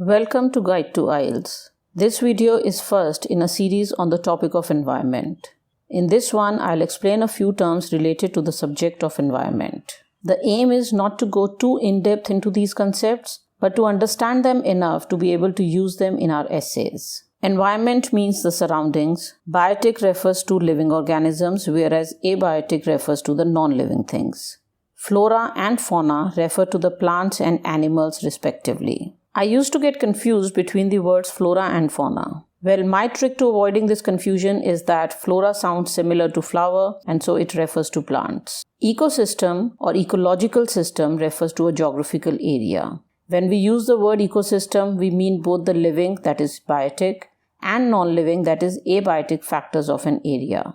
Welcome to Guide to IELTS. This video is first in a series on the topic of environment. In this one, I'll explain a few terms related to the subject of environment. The aim is not to go too in-depth into these concepts, but to understand them enough to be able to use them in our essays. Environment means the surroundings. Biotic refers to living organisms, whereas abiotic refers to the non-living things. Flora and fauna refer to the plants and animals respectively. I used to get confused between the words flora and fauna. Well, my trick to avoiding this confusion is that flora sounds similar to flower and so it refers to plants. Ecosystem or ecological system refers to a geographical area. When we use the word ecosystem, we mean both the living, that is biotic, and non-living, that is abiotic factors of an area.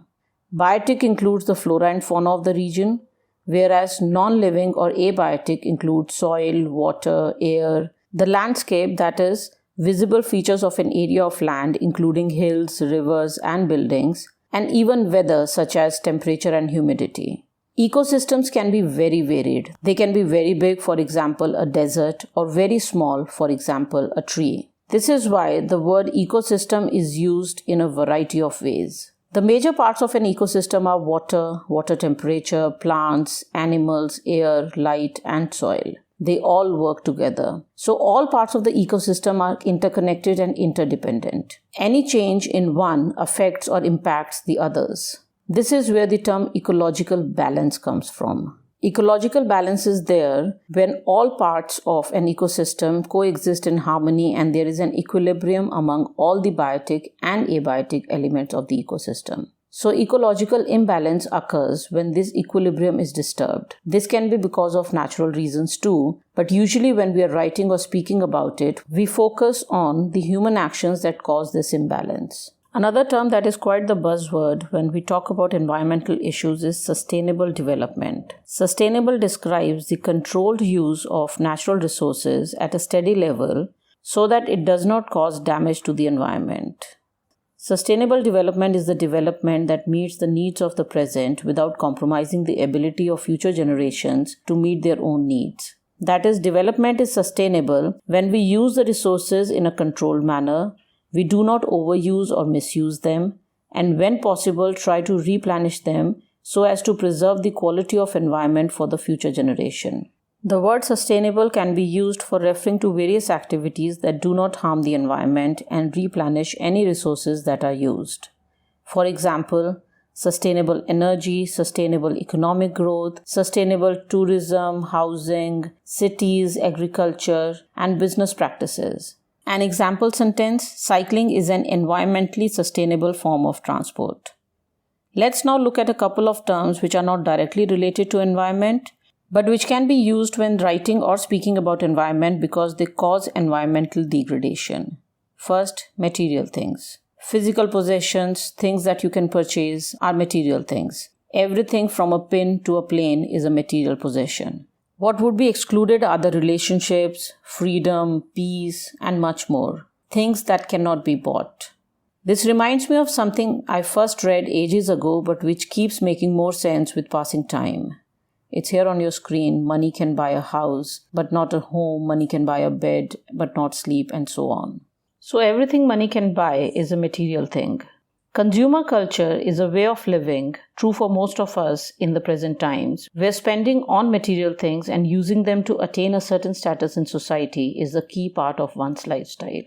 Biotic includes the flora and fauna of the region, whereas non-living or abiotic includes soil, water, air, the landscape, that is visible features of an area of land including hills, rivers and buildings, and even weather such as temperature and humidity. Ecosystems can be very varied. They can be very big, for example, a desert, or very small, for example, a tree. This is why the word ecosystem is used in a variety of ways. The major parts of an ecosystem are water, water temperature, plants, animals, air, light, and soil. They all work together. So all parts of the ecosystem are interconnected and interdependent. Any change in one affects or impacts the others. This is where the term ecological balance comes from. Ecological balance is there when all parts of an ecosystem coexist in harmony and there is an equilibrium among all the biotic and abiotic elements of the ecosystem. So ecological imbalance occurs when this equilibrium is disturbed. This can be because of natural reasons too, but usually when we are writing or speaking about it, we focus on the human actions that cause this imbalance. Another term that is quite the buzzword when we talk about environmental issues is sustainable development. Sustainable describes the controlled use of natural resources at a steady level so that it does not cause damage to the environment. Sustainable development is the development that meets the needs of the present without compromising the ability of future generations to meet their own needs. That is, development is sustainable when we use the resources in a controlled manner, we do not overuse or misuse them, and when possible try to replenish them so as to preserve the quality of environment for the future generation. The word sustainable can be used for referring to various activities that do not harm the environment and replenish any resources that are used. For example, sustainable energy, sustainable economic growth, sustainable tourism, housing, cities, agriculture, and business practices. An example sentence, cycling is an environmentally sustainable form of transport. Let's now look at a couple of terms which are not directly related to environment, but which can be used when writing or speaking about environment because they cause environmental degradation. First, material things. Physical possessions, things that you can purchase, are material things. Everything from a pin to a plane is a material possession. What would be excluded are the relationships, freedom, peace, and much more. Things that cannot be bought. This reminds me of something I first read ages ago but which keeps making more sense with passing time. It's here on your screen. Money can buy a house, but not a home. Money can buy a bed, but not sleep, and so on. So everything money can buy is a material thing. Consumer culture is a way of living, true for most of us in the present times, where spending on material things and using them to attain a certain status in society is a key part of one's lifestyle.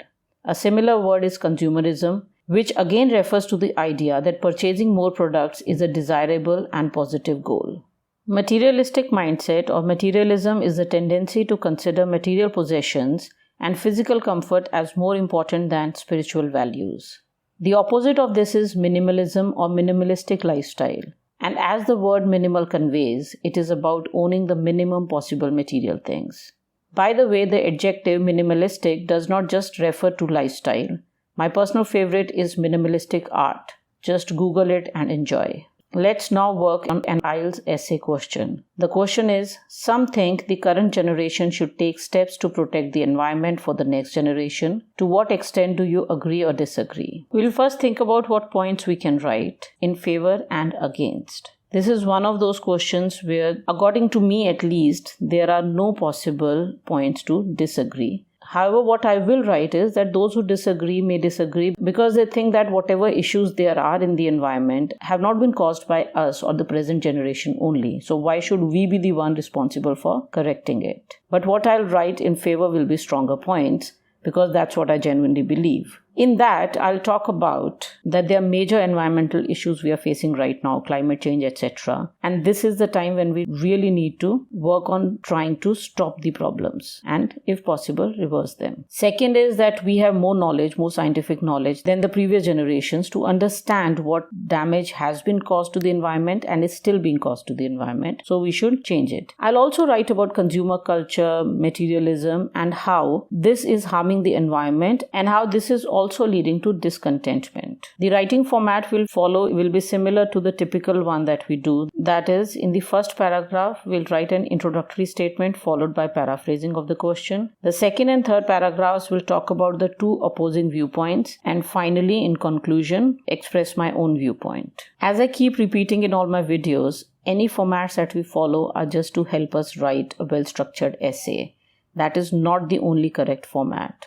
A similar word is consumerism, which again refers to the idea that purchasing more products is a desirable and positive goal. Materialistic mindset or materialism is the tendency to consider material possessions and physical comfort as more important than spiritual values. The opposite of this is minimalism or minimalistic lifestyle. And as the word minimal conveys, it is about owning the minimum possible material things. By the way, the adjective minimalistic does not just refer to lifestyle. My personal favorite is minimalistic art. Just Google it and enjoy. Let's now work on an IELTS essay question. The question is, some think the current generation should take steps to protect the environment for the next generation. To what extent do you agree or disagree? We'll first think about what points we can write in favor and against. This is one of those questions where, according to me at least, there are no possible points to disagree. However, what I will write is that those who disagree may disagree because they think that whatever issues there are in the environment have not been caused by us or the present generation only. So why should we be the one responsible for correcting it? But what I'll write in favor will be stronger points, because that's what I genuinely believe. In that, I'll talk about that there are major environmental issues we are facing right now, climate change, etc. And this is the time when we really need to work on trying to stop the problems and, if possible, reverse them. Second is that we have more knowledge, more scientific knowledge than the previous generations to understand what damage has been caused to the environment and is still being caused to the environment. So we should change it. I'll also write about consumer culture, materialism, and how this is harming the environment and how this is also leading to discontentment. The writing format will be similar to the typical one that we do. That is, in the first paragraph, we'll write an introductory statement followed by paraphrasing of the question. The second and third paragraphs will talk about the two opposing viewpoints, and finally, in conclusion, express my own viewpoint. As I keep repeating in all my videos, any formats that we follow are just to help us write a well-structured essay. That is not the only correct format.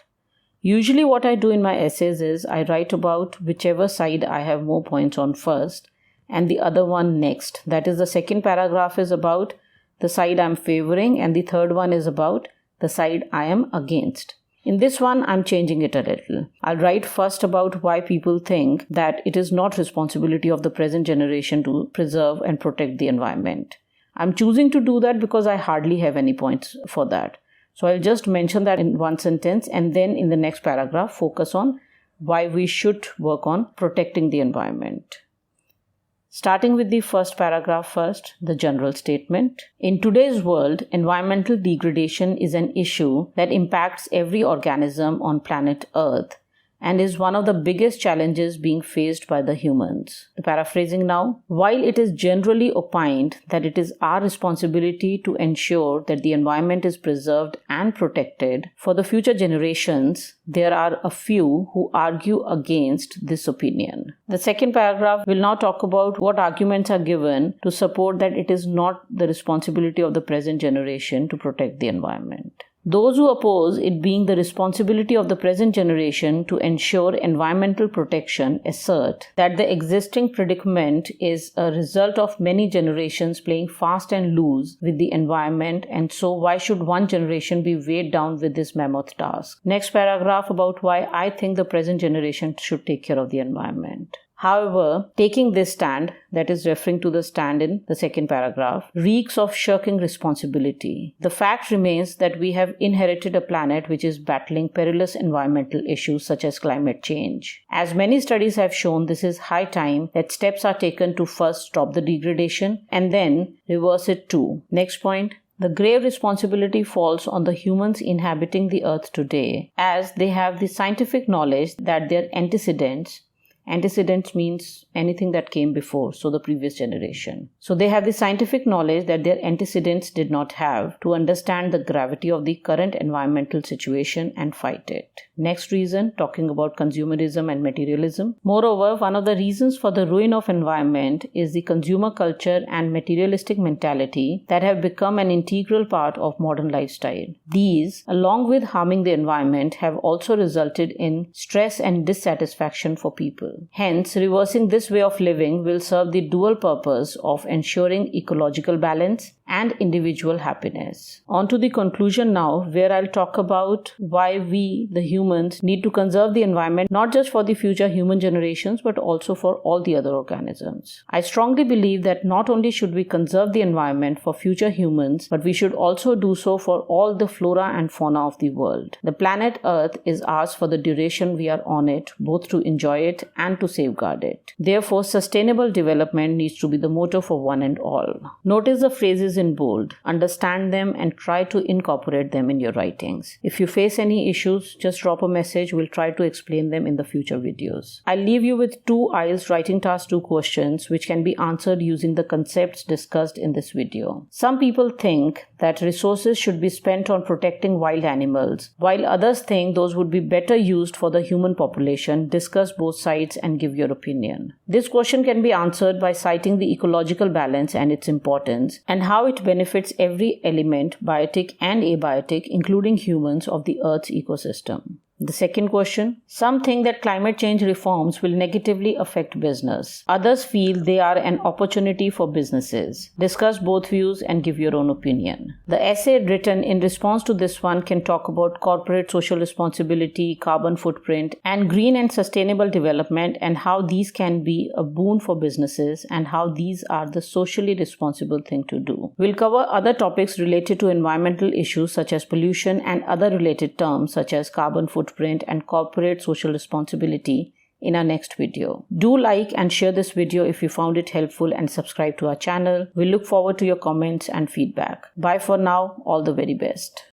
Usually what I do in my essays is I write about whichever side I have more points on first and the other one next. That is, the second paragraph is about the side I'm favoring and the third one is about the side I am against. In this one, I'm changing it a little. I'll write first about why people think that it is not responsibility of the present generation to preserve and protect the environment. I'm choosing to do that because I hardly have any points for that. So I'll just mention that in one sentence and then in the next paragraph focus on why we should work on protecting the environment. Starting with the first paragraph first, the general statement. In today's world, environmental degradation is an issue that impacts every organism on planet Earth and is one of the biggest challenges being faced by the humans. The paraphrasing now. While it is generally opined that it is our responsibility to ensure that the environment is preserved and protected for the future generations, there are a few who argue against this opinion. The second paragraph will now talk about what arguments are given to support that it is not the responsibility of the present generation to protect the environment. Those who oppose it being the responsibility of the present generation to ensure environmental protection assert that the existing predicament is a result of many generations playing fast and loose with the environment, and so why should one generation be weighed down with this mammoth task? Next paragraph about why I think the present generation should take care of the environment. However, taking this stand, that is referring to the stand in the second paragraph, reeks of shirking responsibility. The fact remains that we have inherited a planet which is battling perilous environmental issues such as climate change. As many studies have shown, this is high time that steps are taken to first stop the degradation and then reverse it too. Next point. The grave responsibility falls on the humans inhabiting the earth today, as they have the scientific knowledge that their antecedents means anything that came before, so the previous generation. So they have the scientific knowledge that their antecedents did not have to understand the gravity of the current environmental situation and fight it. Next reason, talking about consumerism and materialism. Moreover, one of the reasons for the ruin of environment is the consumer culture and materialistic mentality that have become an integral part of modern lifestyle. These, along with harming the environment, have also resulted in stress and dissatisfaction for people. Hence, reversing this way of living will serve the dual purpose of ensuring ecological balance and individual happiness. On to the conclusion now, where I'll talk about why we, the humans, need to conserve the environment not just for the future human generations but also for all the other organisms. I strongly believe that not only should we conserve the environment for future humans, but we should also do so for all the flora and fauna of the world. The planet Earth is ours for the duration we are on it, both to enjoy it and to safeguard it. Therefore, sustainable development needs to be the motto for one and all. Notice the phrases in bold. Understand them and try to incorporate them in your writings. If you face any issues, just drop a message. We'll try to explain them in the future videos. I'll leave you with 2 IELTS writing task 2 questions which can be answered using the concepts discussed in this video. Some people think that resources should be spent on protecting wild animals, while others think those would be better used for the human population. Discuss both sides and give your opinion. This question can be answered by citing the ecological balance and its importance and how how it benefits every element, biotic and abiotic, including humans, of the Earth's ecosystem. The second question, some think that climate change reforms will negatively affect business. Others feel they are an opportunity for businesses. Discuss both views and give your own opinion. The essay written in response to this one can talk about corporate social responsibility, carbon footprint, and green and sustainable development, and how these can be a boon for businesses and how these are the socially responsible thing to do. We'll cover other topics related to environmental issues such as pollution and other related terms such as carbon footprint and corporate social responsibility in our next video. Do like and share this video if you found it helpful and subscribe to our channel. We look forward to your comments and feedback. Bye for now. All the very best.